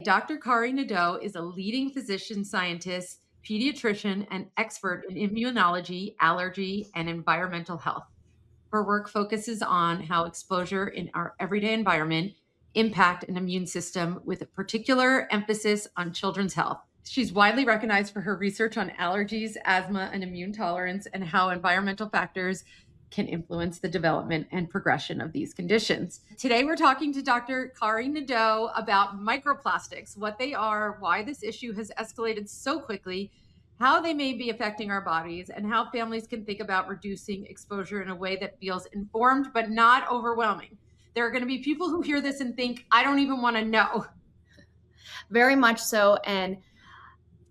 Dr. Kari Nadeau is a leading physician scientist, pediatrician, and expert in immunology, allergy, and environmental health. Her work focuses on how exposure in our everyday environment impact an immune system with a particular emphasis on children's health. She's widely recognized for her research on allergies, asthma, and immune tolerance, and how environmental factors can influence the development and progression of these conditions. Today, we're talking to Dr. Kari Nadeau about microplastics, what they are, why this issue has escalated so quickly, how they may be affecting our bodies, and how families can think about reducing exposure in a way that feels informed but not overwhelming. There are going to be people who hear this and think, I don't even want to know. Very much so. And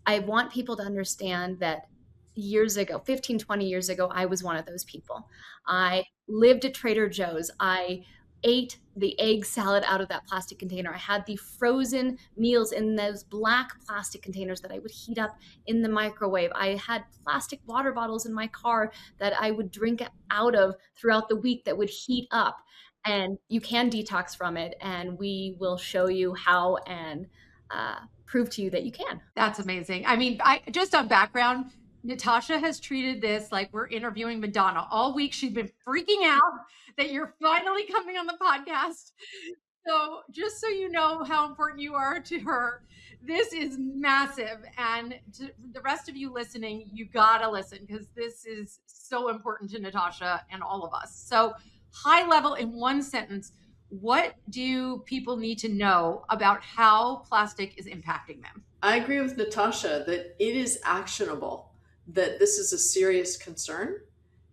I want people to understand that years ago, 15, 20 years ago, I was one of those people. I lived at Trader Joe's. I ate the egg salad out of that plastic container. I had the frozen meals in those black plastic containers that I would heat up in the microwave. I had plastic water bottles in my car that I would drink out of throughout the week that would heat up. And you can detox from it, and we will show you how and prove to you that you can. That's amazing. I mean, I just on background, Natasha has treated this like we're interviewing Madonna all week. She's been freaking out that you're finally coming on the podcast. So, just so you know how important you are to her, this is massive. And to the rest of you listening, you got to listen because this is so important to Natasha and all of us. So, high level in one sentence, what do people need to know about how plastic is impacting them? I agree with Natasha that it is actionable, that this is a serious concern,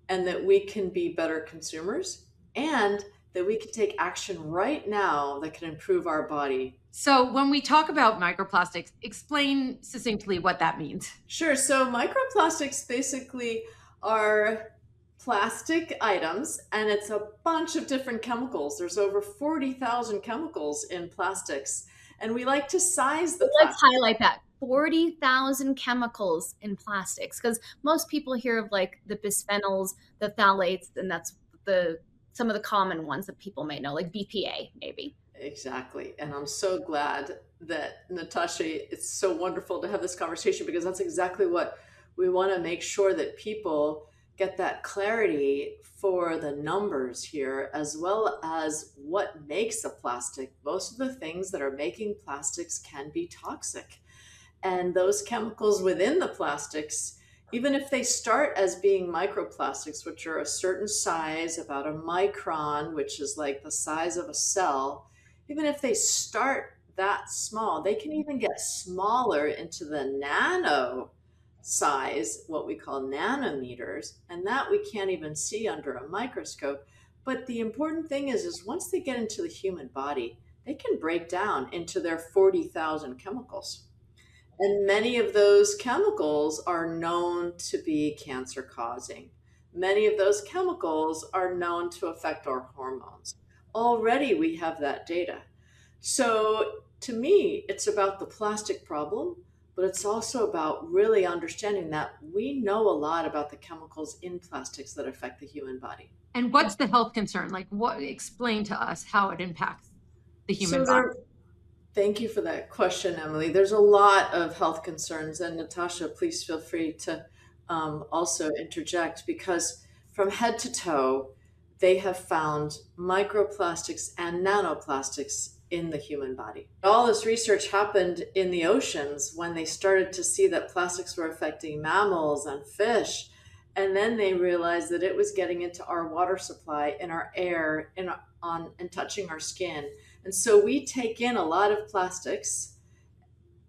and that we can be better consumers, and that we can take action right now that can improve our body. So, when we talk about microplastics, explain succinctly what that means. Sure. So, microplastics basically are plastic items, and it's a bunch of different chemicals. There's over 40,000 chemicals in plastics, and we like to size the Let's highlight that. 40,000 chemicals in plastics, because most people hear of like the bisphenols, the phthalates, and that's some of the common ones that people may know, like BPA maybe. Exactly. And I'm so glad that Natasha, it's so wonderful to have this conversation because that's exactly what we want to make sure that people get that clarity for the numbers here, as well as what makes a plastic. Most of the things that are making plastics can be toxic. And those chemicals within the plastics, even if they start as being microplastics, which are a certain size, about a micron, which is like the size of a cell, even if they start that small, they can even get smaller into the nano size, what we call nanometers, and that we can't even see under a microscope. But the important thing is once they get into the human body, they can break down into their 40,000 chemicals. And many of those chemicals are known to be cancer causing. Many of those chemicals are known to affect our hormones. Already we have that data. So to me, it's about the plastic problem, but it's also about really understanding that we know a lot about the chemicals in plastics that affect the human body. And what's the health concern? Like, what? Explain to us how it impacts the human body. Thank you for that question, Emily. There's a lot of health concerns, and Natasha, please feel free to also interject, because from head to toe, they have found microplastics and nanoplastics in the human body. All this research happened in the oceans when they started to see that plastics were affecting mammals and fish. And then they realized that it was getting into our water supply, in our air, and touching our skin. And so we take in a lot of plastics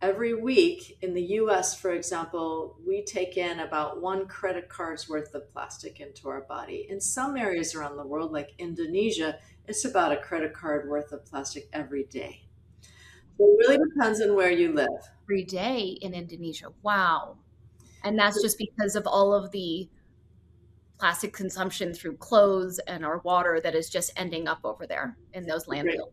every week. In the US, for example, we take in about one credit card's worth of plastic into our body. In some areas around the world, like Indonesia, it's about a credit card worth of plastic every day. So it really depends on where you live. Every day in Indonesia. Wow. And that's just because of all of the plastic consumption through clothes and our water that is just ending up over there in those landfills.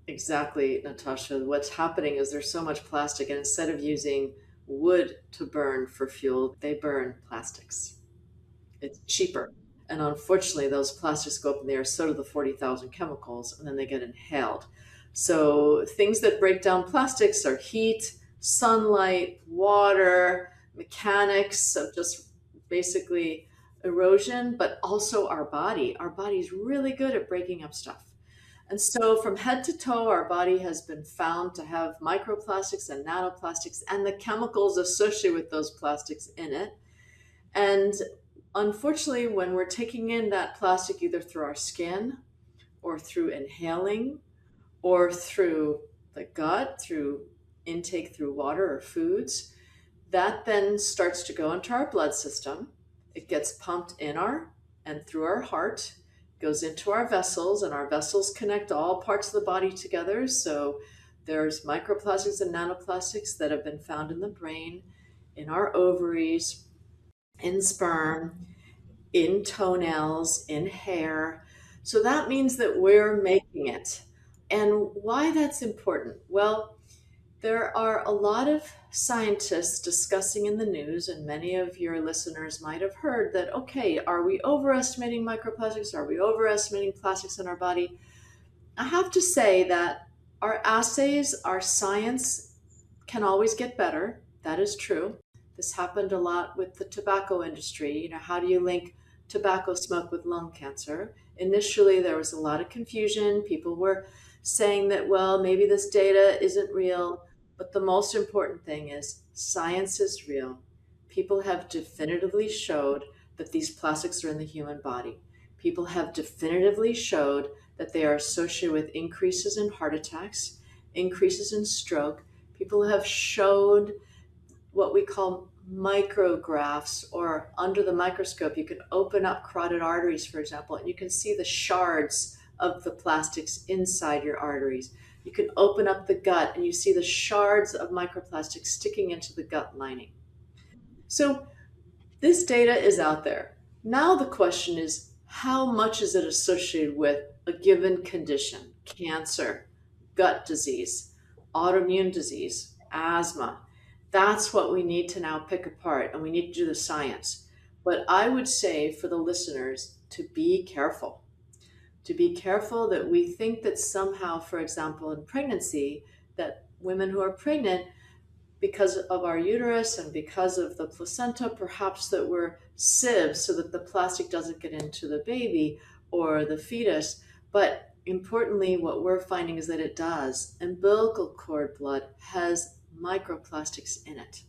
Exactly, Natasha. What's happening is there's so much plastic, and instead of using wood to burn for fuel, they burn plastics. It's cheaper. And unfortunately, those plastics go up in the air, so do the 40,000 chemicals, and then they get inhaled. So things that break down plastics are heat, sunlight, water, mechanics of just basically erosion, but also our body. Our body's really good at breaking up stuff. And so from head to toe, our body has been found to have microplastics and nanoplastics and the chemicals associated with those plastics in it. And unfortunately, when we're taking in that plastic either through our skin or through inhaling or through the gut, through intake through water or foods, that then starts to go into our blood system. It gets pumped in our and through our heart, goes into our vessels, and our vessels connect all parts of the body together. So there's microplastics and nanoplastics that have been found in the brain, in our ovaries, in sperm, in toenails, in hair. So that means that we're making it. And why that's important? Well, there are a lot of scientists discussing in the news, and many of your listeners might have heard that, okay, are we overestimating microplastics? Are we overestimating plastics in our body? I have to say that our assays, our science can always get better. That is true. This happened a lot with the tobacco industry. How do you link tobacco smoke with lung cancer? Initially, there was a lot of confusion. People were saying that, well, maybe this data isn't real. But the most important thing is science is real. People have definitively showed that these plastics are in the human body. People have definitively showed that they are associated with increases in heart attacks, increases in stroke. People have showed what we call micrographs, or under the microscope, you can open up carotid arteries, for example, and you can see the shards of the plastics inside your arteries. You can open up the gut and you see the shards of microplastics sticking into the gut lining. So this data is out there. Now the question is, how much is it associated with a given condition? Cancer, gut disease, autoimmune disease, asthma. That's what we need to now pick apart, and we need to do the science. But I would say for the listeners to be careful. To be careful that we think that somehow, for example, in pregnancy, that women who are pregnant, because of our uterus and because of the placenta, perhaps that we're sieves so that the plastic doesn't get into the baby or the fetus. But importantly, what we're finding is that it does. Umbilical cord blood has microplastics in it.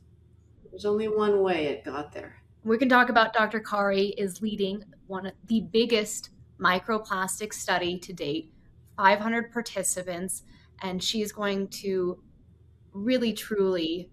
There's only one way it got there. We can talk about Dr. Kari is leading one of the biggest microplastic study to date, 500 participants, and she's going to really truly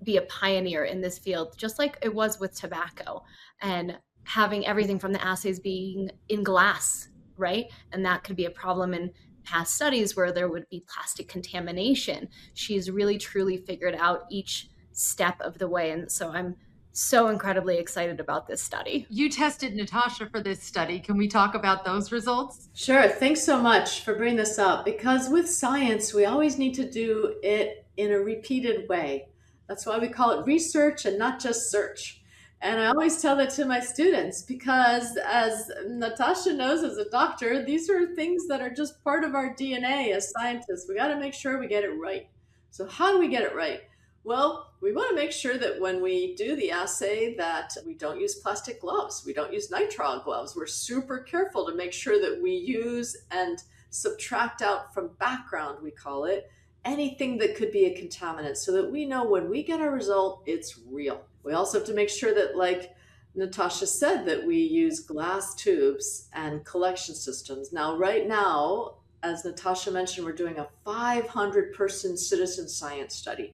be a pioneer in this field, just like it was with tobacco, and having everything from the assays being in glass, right? And that could be a problem in past studies where there would be plastic contamination. She's really truly figured out each step of the way. And so I'm so incredibly excited about this study. You tested Natasha for this study. Can we talk about those results? Sure. Thanks so much for bringing this up, because with science, we always need to do it in a repeated way. That's why we call it research and not just search. And I always tell that to my students because, as Natasha knows as a doctor, these are things that are just part of our DNA as scientists. We got to make sure we get it right. So how do we get it right? Well, we want to make sure that when we do the assay that we don't use plastic gloves. We don't use nitrile gloves. We're super careful to make sure that we use and subtract out from background, we call it, anything that could be a contaminant so that we know when we get our result, it's real. We also have to make sure that, like Natasha said, that we use glass tubes and collection systems. Now, right now, as Natasha mentioned, we're doing a 500-person citizen science study.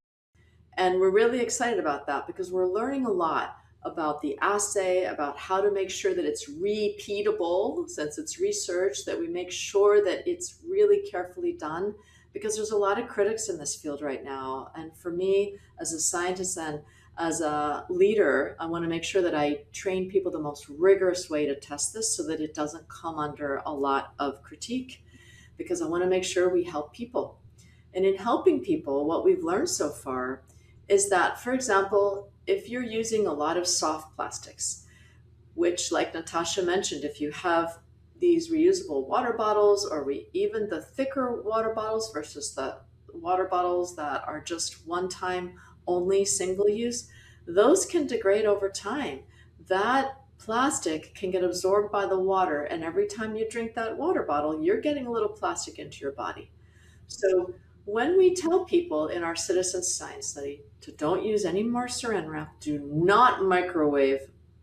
And we're really excited about that because we're learning a lot about the assay, about how to make sure that it's repeatable, since it's research, that we make sure that it's really carefully done, because there's a lot of critics in this field right now. And for me, as a scientist and as a leader, I want to make sure that I train people the most rigorous way to test this so that it doesn't come under a lot of critique, because I want to make sure we help people. And in helping people, what we've learned so far is that, for example, if you're using a lot of soft plastics, which, like Natasha mentioned, if you have these reusable water bottles, or even the thicker water bottles versus the water bottles that are just one time only single use, those can degrade over time. That plastic can get absorbed by the water, and every time you drink that water bottle, you're getting a little plastic into your body. So when we tell people in our citizen science study to don't use any more saran wrap, do not microwave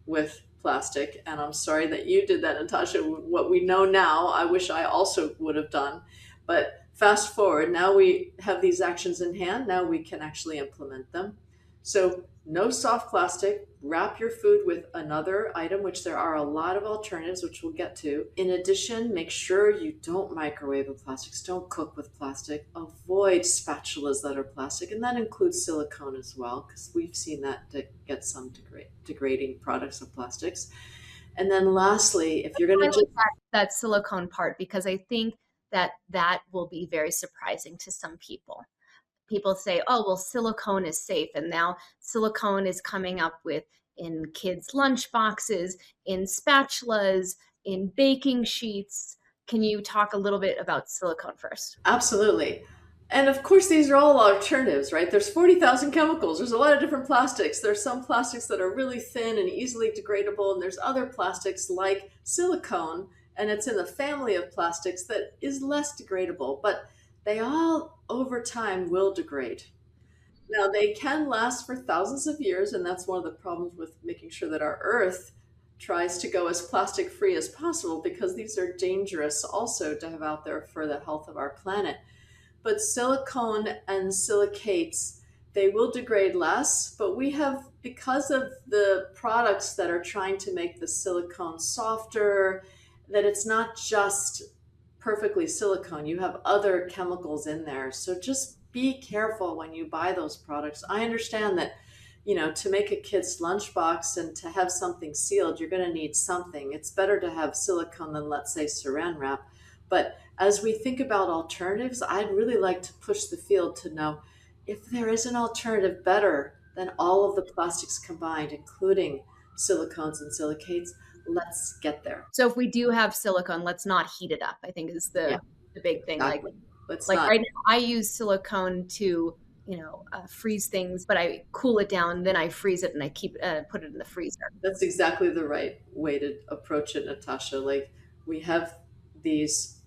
with plastic, and I'm sorry that you did that, Natasha. What we know now, I wish I also would have done. But fast forward, now we have these actions in hand. Now we can actually implement them. So no soft plastic. Wrap your food with another item, which there are a lot of alternatives, which we'll get to. In addition, make sure you don't microwave with plastics. Don't cook with plastic. Avoid spatulas that are plastic, and that includes silicone as well, because we've seen that to get some degrading products of plastics. And then lastly, if you're going I to like just that silicone part because I think that that will be very surprising to some people. People say, oh, well, silicone is safe. And now silicone is coming up with in kids' lunch boxes, in spatulas, in baking sheets. Can you talk a little bit about silicone first? Absolutely. And of course, these are all alternatives, right? There's 40,000 chemicals. There's a lot of different plastics. There's some plastics that are really thin and easily degradable, and there's other plastics like silicone, and it's in the family of plastics that is less degradable, but they all over time will degrade. Now, they can last for thousands of years, and that's one of the problems with making sure that our Earth tries to go as plastic free as possible, because these are dangerous also to have out there for the health of our planet. But silicone and silicates, they will degrade less, but we have, because of the products that are trying to make the silicone softer, that it's not just perfectly silicone. You have other chemicals in there. So just be careful when you buy those products. I understand that, to make a kid's lunchbox and to have something sealed, you're going to need something. It's better to have silicone than, let's say, saran wrap. But as we think about alternatives, I'd really like to push the field to know if there is an alternative better than all of the plastics combined, including silicones and silicates. Let's get there. So if we do have silicone, let's not heat it up, I think is Yeah, the big thing. exactly. Let's Like not. right now, I use silicone to, freeze things, but I cool it down, then I freeze it and I put it in the freezer. That's exactly the right way to approach it, Natasha. Like, we have these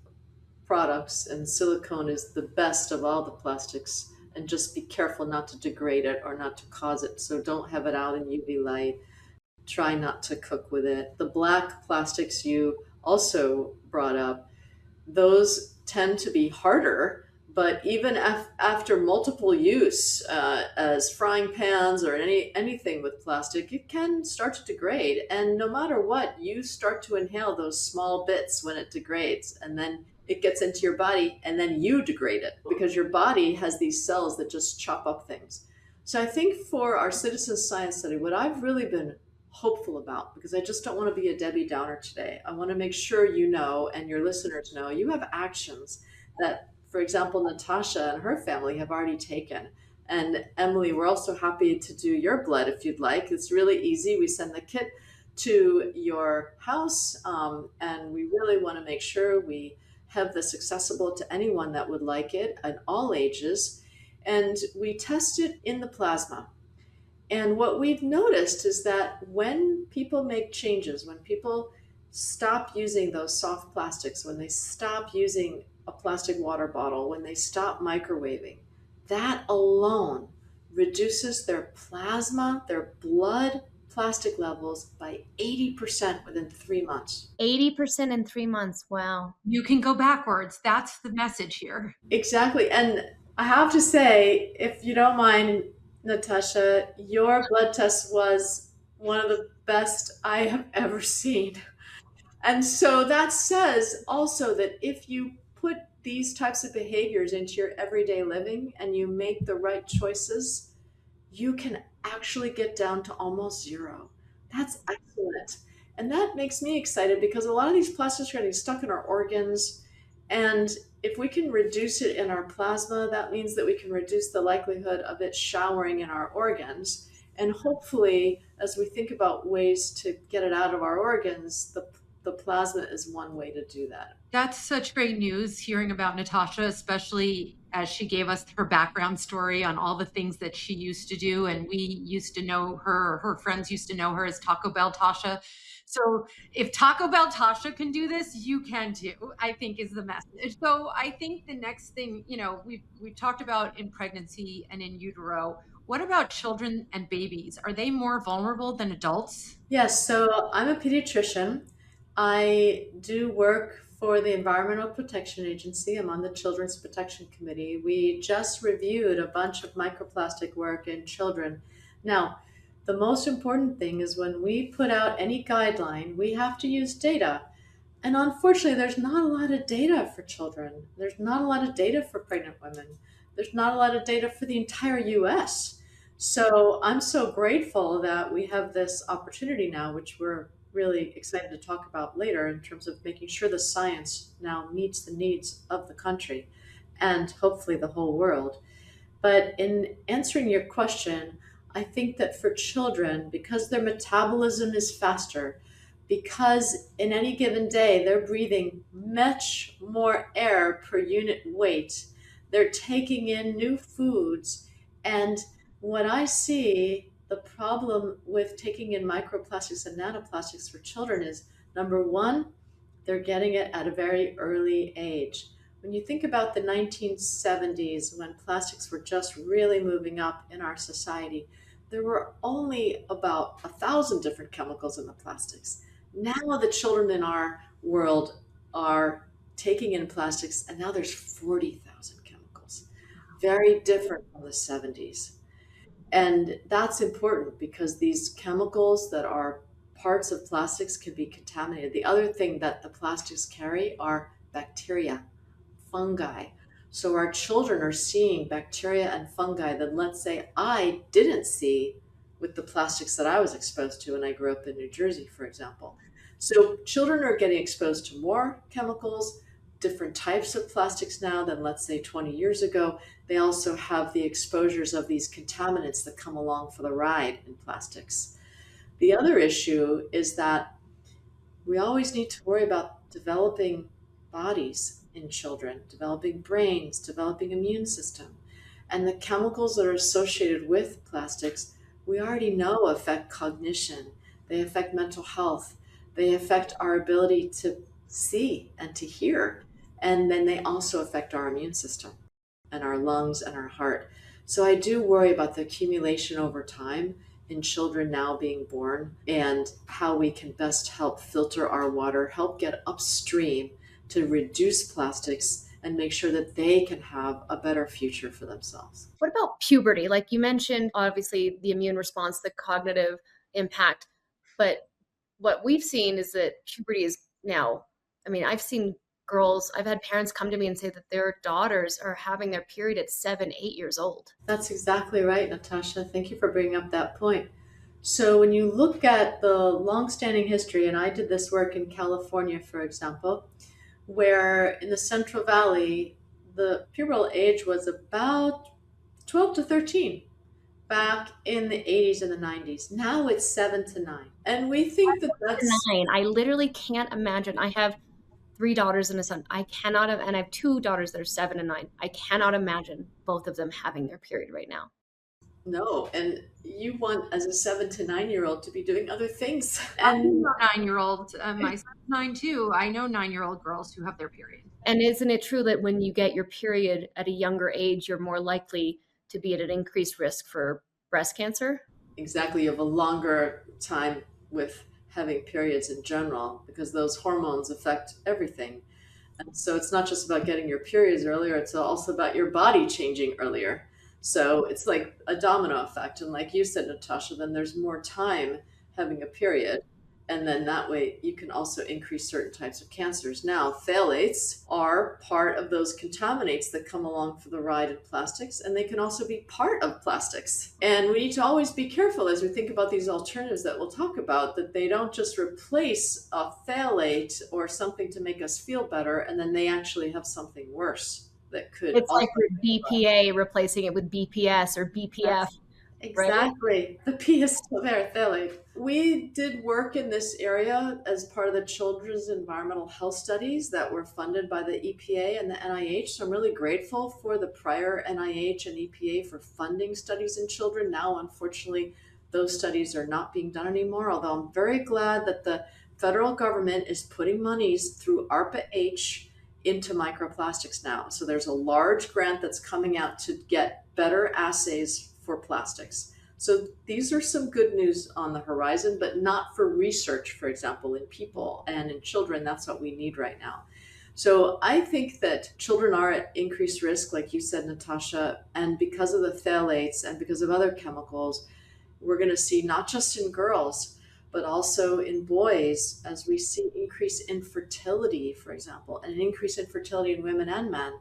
products, and silicone is the best of all the plastics. And just be careful not to degrade it or not to cause it. So don't have it out in UV light. Try not to cook with it. The black plastics you also brought up, those tend to be harder, but even after multiple use, as frying pans or anything with plastic, it can start to degrade. And no matter what, you start to inhale those small bits when it degrades, and then it gets into your body, and then you degrade it because your body has these cells that just chop up things. So I think for our citizen science study, what I've really been hopeful about, because I just don't want to be a Debbie Downer today. I want to make sure you know, and your listeners know, you have actions that, for example, Natasha and her family have already taken. And Emily, we're also happy to do your blood if you'd like. It's really easy. We send the kit to your house, and we really want to make sure we have this accessible to anyone that would like it at all ages. And we test it in the plasma. And what we've noticed is that when people make changes, when people stop using those soft plastics, when they stop using a plastic water bottle, when they stop microwaving, that alone reduces their plasma, their blood plastic levels by 80% within 3 months. 80% in 3 months. Wow. You can go backwards. That's the message here. Exactly. And I have to say, if you don't mind, Natasha, your blood test was one of the best I have ever seen. And so that says also that if you put these types of behaviors into your everyday living and you make the right choices, you can actually get down to almost zero. That's excellent. And that makes me excited because a lot of these plastics are getting stuck in our organs. And if we can reduce it in our plasma, that means that we can reduce the likelihood of it showering in our organs. And hopefully, as we think about ways to get it out of our organs, the the plasma is one way to do that. That's such great news hearing about Natasha, especially as she gave us her background story on all the things that she used to do. And we used to know her, or her friends used to know her as Taco Bell Tasha. So if Taco Bell Tasha can do this, you can too, I think is the message. So I think the next thing, we've talked about in pregnancy and in utero. What about children and babies? Are they more vulnerable than adults? Yes, so I'm a pediatrician. I do work for the Environmental Protection Agency. I'm on the Children's Protection Committee. We just reviewed a bunch of microplastic work in children. Now, the most important thing is when we put out any guideline, we have to use data. And unfortunately, there's not a lot of data for children. There's not a lot of data for pregnant women. There's not a lot of data for the entire US. So I'm so grateful that we have this opportunity now, which we're really excited to talk about later in terms of making sure the science now meets the needs of the country and hopefully the whole world. But in answering your question, I think that for children, because their metabolism is faster, because in any given day they're breathing much more air per unit weight, they're taking in new foods. And what I see the problem with taking in microplastics and nanoplastics for children is number one, they're getting it at a very early age. When you think about the 1970s, when plastics were just really moving up in our society, there were only about 1,000 different chemicals in the plastics. Now the children in our world are taking in plastics, and now there's 40,000 chemicals. Very different from the 70s. And that's important because these chemicals that are parts of plastics can be contaminated. The other thing that the plastics carry are bacteria, fungi. So our children are seeing bacteria and fungi that, let's say, I didn't see with the plastics that I was exposed to when I grew up in New Jersey, for example. So children are getting exposed to more chemicals, different types of plastics now than, let's say, 20 years ago. They also have the exposures of these contaminants that come along for the ride in plastics. The other issue is that we always need to worry about developing bodies in children, developing brains, developing immune system. And the chemicals that are associated with plastics, we already know affect cognition, they affect mental health, they affect our ability to see and to hear. And then they also affect our immune system and our lungs and our heart. So I do worry about the accumulation over time in children now being born and how we can best help filter our water, help get upstream to reduce plastics and make sure that they can have a better future for themselves. What about puberty? Like you mentioned, obviously the immune response, the cognitive impact, but what we've seen is that puberty is now, I mean, I've seen girls, I've had parents come to me and say that their daughters are having their period at 7, 8 years old. That's exactly right, Natasha. Thank you for bringing up that point. So when you look at the longstanding history, and I did this work in California, for example, where in the Central Valley, the pubertal age was about 12 to 13 back in the 80s and the 90s. Now it's 7 to 9. And we think that that's 9. I literally can't imagine. I have 3 daughters and a son. I cannot have, and I have 2 daughters that are 7 and 9. I cannot imagine both of them having their period right now. no. And you want, as a 7 to 9 year old, to be doing other things. I And know 9-year-old, my son's 9 too. I know 9-year-old girls who have their period. And isn't it true that when you get your period at a younger age, you're more likely to be at an increased risk for breast cancer? exactly, you have a longer time with having periods in general because those hormones affect everything. And so it's not just about getting your periods earlier, it's also about your body changing earlier. So it's like a domino effect. And like you said, Natasha, then there's more time having a period. And then that way you can also increase certain types of cancers. Now, phthalates are part of those contaminants that come along for the ride in plastics, and they can also be part of plastics. And we need to always be careful as we think about these alternatives that we'll talk about, that they don't just replace a phthalate or something to make us feel better, and then they actually have something worse that could It's also. like with BPA replacing it with BPS or BPF. right? Exactly. The P is still there, phthalate. We did work in this area as part of the Children's Environmental Health Studies that were funded by the EPA and the NIH. So I'm really grateful for the prior NIH and EPA for funding studies in children. Now, unfortunately, those studies are not being done anymore, although I'm very glad that the federal government is putting monies through ARPA H into microplastics now. So there's a large grant that's coming out to get better assays for plastics. So these are some good news on the horizon, but not for research, for example, in people and in children. That's what we need right now. So I think that children are at increased risk, like you said, Natasha, and because of the phthalates and because of other chemicals, we're going to see not just in girls, but also in boys, as we see increased infertility, for example, and an increase in fertility in women and men.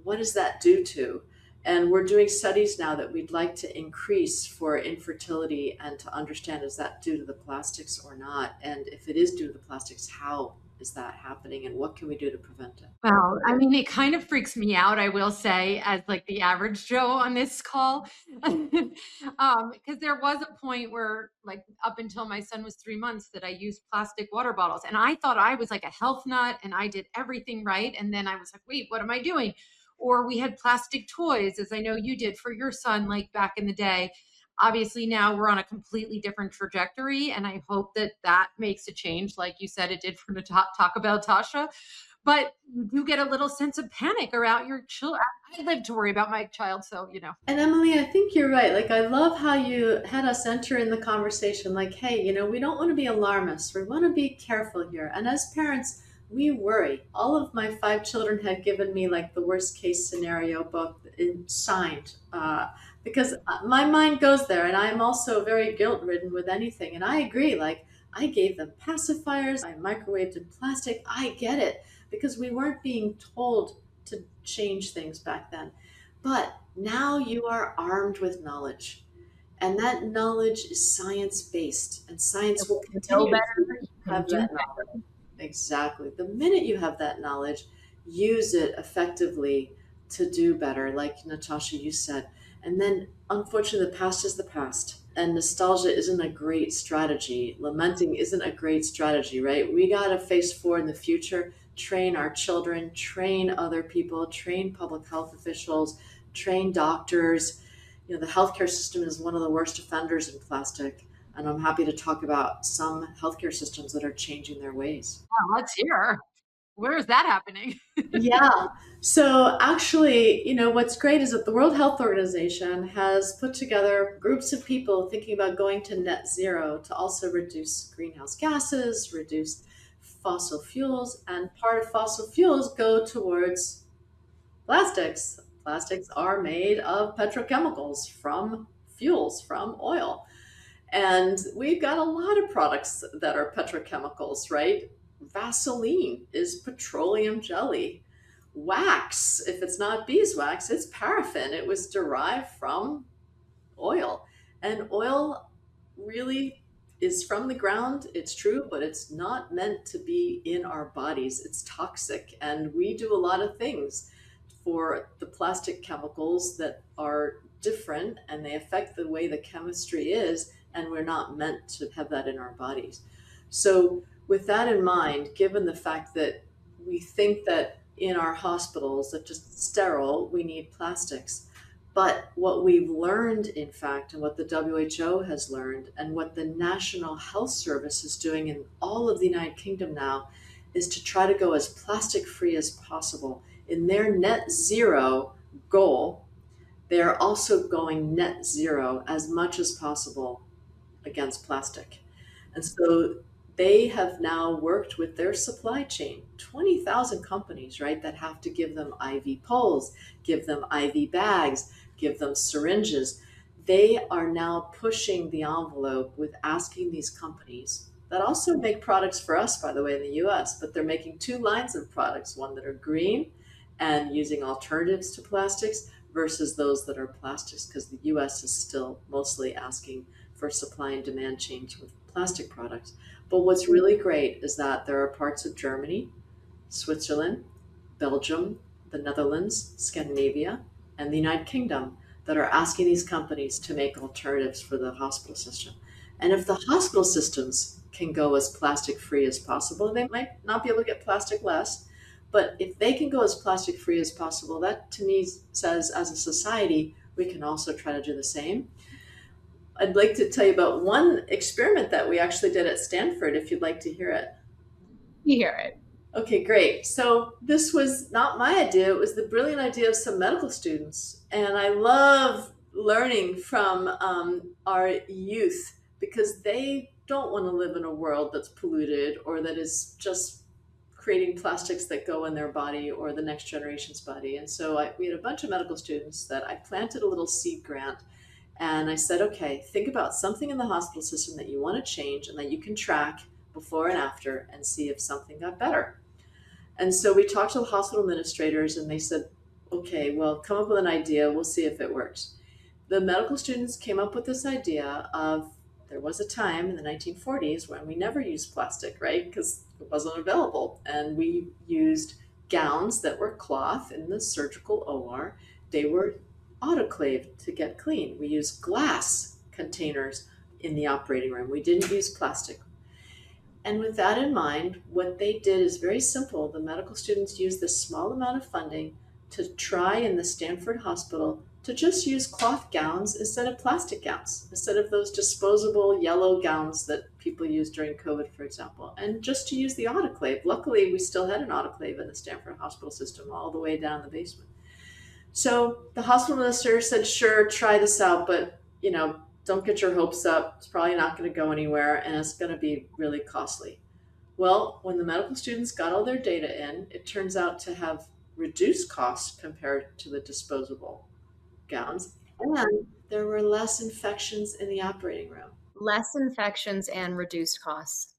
What does that do to? And we're doing studies now that we'd like to increase for infertility and to understand, is that due to the plastics or not? And if it is due to the plastics, how is that happening and what can we do to prevent it? Well, I mean, it kind of freaks me out, I will say, as like the average Joe on this call. Because there was a point where, like, up until my son was 3 months, that I used plastic water bottles. And I thought I was like a health nut and I did everything right. And then I was like, wait, what am I doing? Or we had plastic toys, as I know you did for your son, like back in the day. Obviously, now we're on a completely different trajectory. And I hope that that makes a change, like you said it did for Taco Bell Tasha. But you do get a little sense of panic around your children. I live to worry about my child, so And Emily, I think you're right. Like, I love how you had us enter in the conversation like, hey, we don't want to be alarmists. We want to be careful here. And as parents, we worry. All of my 5 children had given me like the worst case scenario book signed because my mind goes there. And I'm also very guilt ridden with anything. And I agree. Like, I gave them pacifiers, I microwaved in plastic. I get it because we weren't being told to change things back then. But now you are armed with knowledge, and that knowledge is science based, and science If will you know continue to better, you can have do that knowledge. Exactly. The minute you have that knowledge, use it effectively to do better, like Natasha, you said. And then, unfortunately, the past is the past. And nostalgia isn't a great strategy. Lamenting isn't a great strategy, right? We got to face forward in the future, train our children, train other people, train public health officials, train doctors. The healthcare system is one of the worst offenders in plastic. And I'm happy to talk about some healthcare systems that are changing their ways. wow, let's hear. Where is that happening? Yeah. So actually, what's great is that the World Health Organization has put together groups of people thinking about going to net zero to also reduce greenhouse gases, reduce fossil fuels, and part of fossil fuels go towards plastics. Plastics are made of petrochemicals from fuels, from oil. And we've got a lot of products that are petrochemicals, right? Vaseline is petroleum jelly. Wax, if it's not beeswax, it's paraffin. It was derived from oil. And oil really is from the ground, it's true, but it's not meant to be in our bodies. It's toxic. And we do a lot of things for the plastic chemicals that are different and they affect the way the chemistry is, and we're not meant to have that in our bodies. So, with that in mind, given the fact that we think that in our hospitals that just sterile, we need plastics. But what we've learned, in fact, and what the WHO has learned, and what the National Health Service is doing in all of the United Kingdom now, is to try to go as plastic free as possible. In their net zero goal, they are also going net zero as much as possible against plastic. And so they have now worked with their supply chain, 20,000 companies, right, that have to give them IV poles, give them IV bags, give them syringes. They are now pushing the envelope with asking these companies that also make products for us, by the way, in the US, but they're making 2 lines of products, one that are green and using alternatives to plastics versus those that are plastics, because the US is still mostly asking for supply and demand change with plastic products. But what's really great is that there are parts of Germany, Switzerland, Belgium, the Netherlands, Scandinavia, and the United Kingdom that are asking these companies to make alternatives for the hospital system. And if the hospital systems can go as plastic free as possible, they might not be able to get plastic less, but if they can go as plastic free as possible, that to me says as a society, we can also try to do the same. I'd like to tell you about one experiment that we actually did at Stanford, if you'd like to hear it. You hear it. Okay, great. So this was not my idea. It was the brilliant idea of some medical students. And I love learning from our youth because they don't want to live in a world that's polluted or that is just creating plastics that go in their body or the next generation's body. And so we had a bunch of medical students that I planted a little seed grant. And I said, okay, think about something in the hospital system that you want to change and that you can track before and after and see if something got better. And so we talked to the hospital administrators and they said, okay, well, come up with an idea. We'll see if it works. The medical students came up with this idea of there was a time in the 1940s when we never used plastic, right? Because it wasn't available. And we used gowns that were cloth in the surgical OR. They were autoclaved to get clean. We used glass containers in the operating room. We didn't use plastic. And with that in mind, what they did is very simple. The medical students used this small amount of funding to try in the Stanford Hospital to just use cloth gowns instead of plastic gowns, instead of those disposable yellow gowns that people used during COVID, for example, and just to use the autoclave. Luckily, we still had an autoclave in the Stanford Hospital system all the way down the basement. So the hospital minister said, sure, try this out, but don't get your hopes up. It's probably not going to go anywhere and it's going to be really costly. Well, when the medical students got all their data in, it turns out to have reduced costs compared to the disposable gowns. And there were less infections in the operating room. Less infections and reduced costs.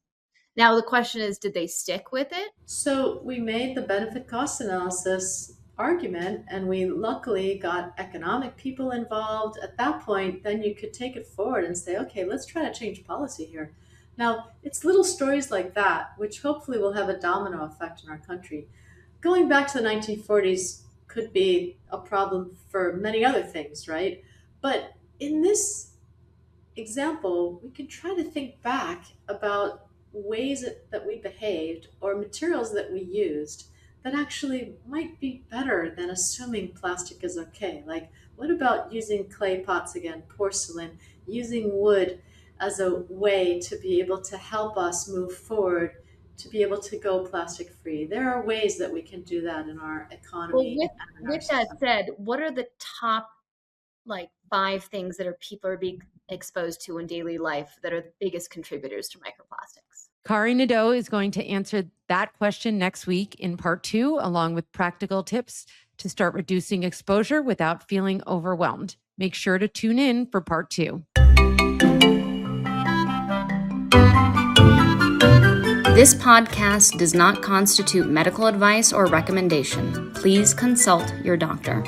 Now the question is, did they stick with it? So we made the benefit cost analysis argument and we luckily got economic people involved. At that point, then you could take it forward and say, okay, let's try to change policy here. Now, it's little stories like that, which hopefully will have a domino effect in our country. Going back to the 1940s could be a problem for many other things, right? But in this example, we can try to think back about ways that we behaved or materials that we used that actually might be better than assuming plastic is okay. Like, what about using clay pots again, porcelain, using wood as a way to be able to help us move forward, to be able to go plastic free? There are ways that we can do that in our economy. Well, with that said, what are the top 5 things that people are being exposed to in daily life that are the biggest contributors to microplastics? Kari Nadeau is going to answer that question next week in part 2, along with practical tips to start reducing exposure without feeling overwhelmed. Make sure to tune in for part 2. This podcast does not constitute medical advice or recommendation. Please consult your doctor.